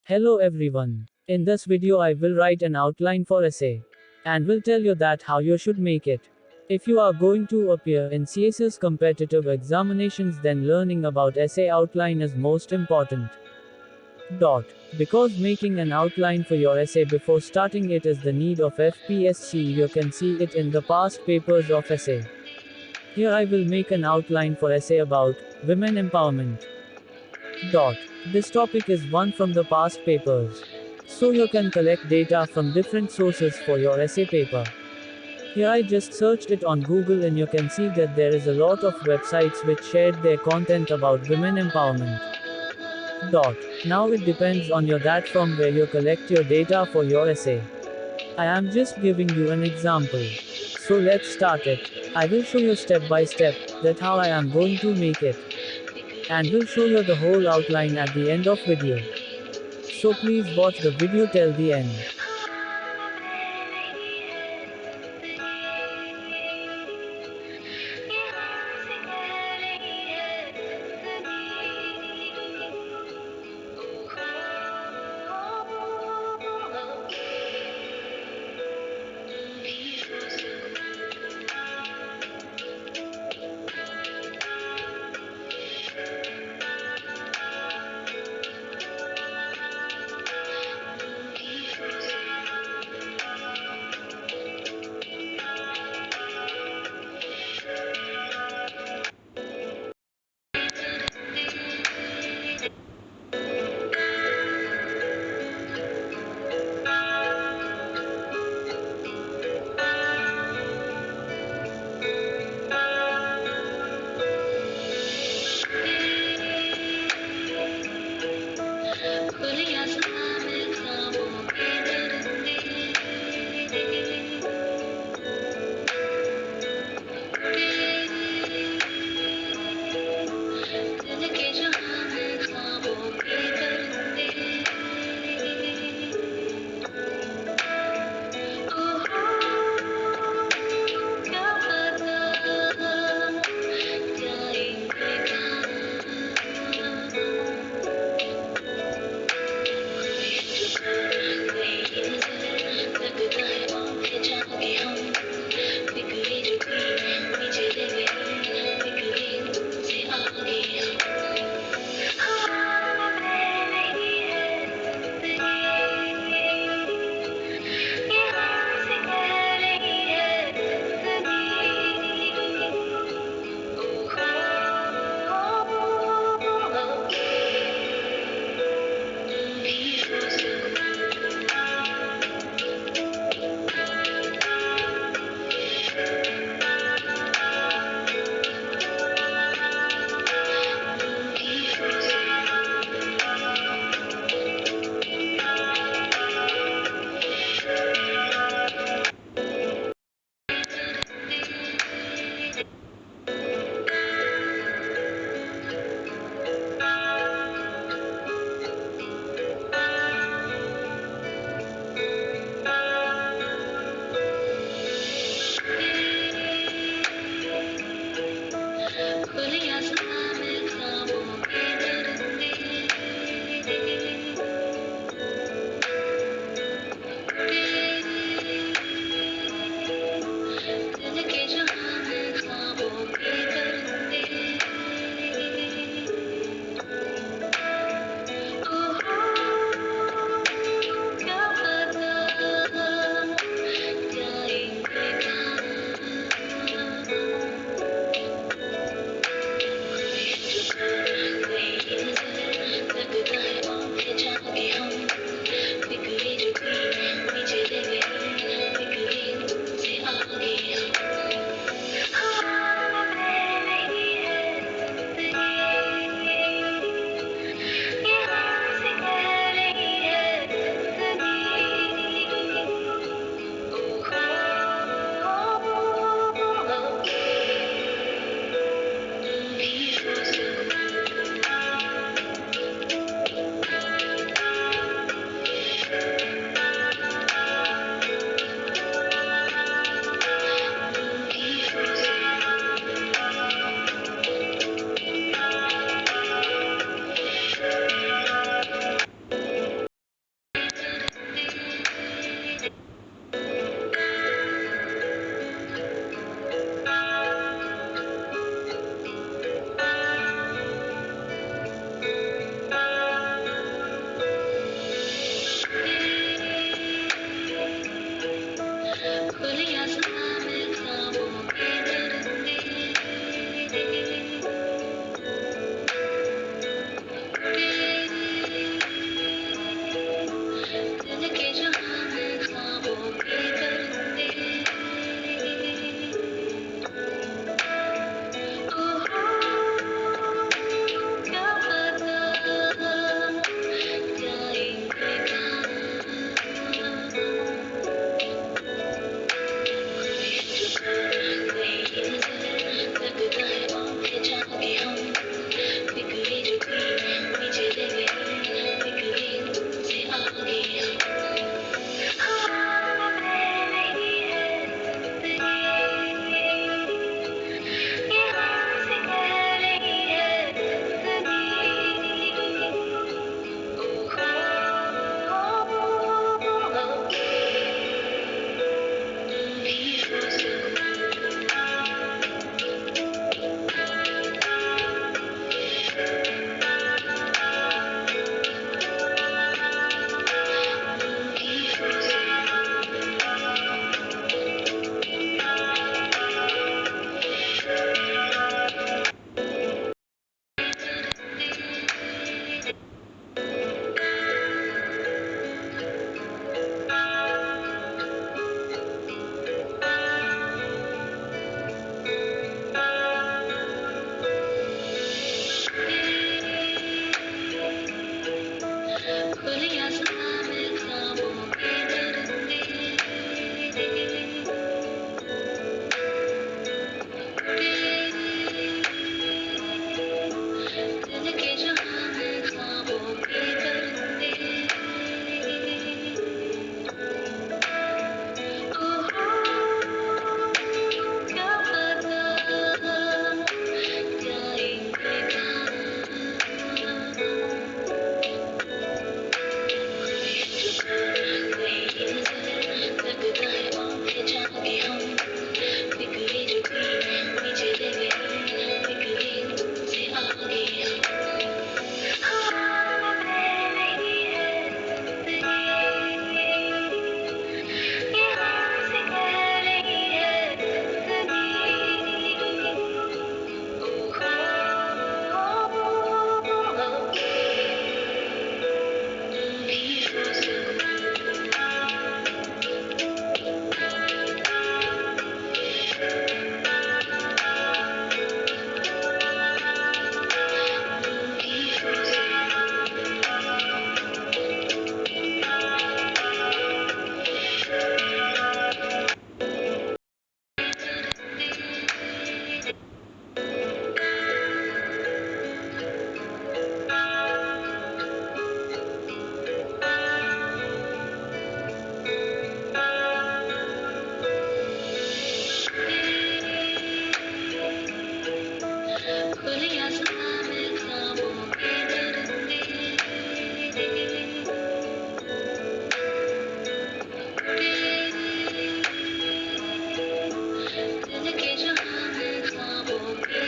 Hello everyone. In this video I will write an outline for essay. And will tell you that how you should make it. If you are going to appear in CS's competitive examinations, then learning about essay outline is most important. Because making an outline for your essay before starting it is the need of FPSC. You can see it in the past papers of essay. Here I will make an outline for essay about women empowerment. This topic is one from the past papers. So you can collect data from different sources for your essay paper. Here I just searched it on Google and you can see that there is a lot of websites which shared their content about women empowerment. Now it depends on you that from where you collect your data for your essay. I am just giving you an example. So let's start it. I will show you step by step that how I am going to make it. And will show you the whole outline at the end of video. So please watch the video till the end.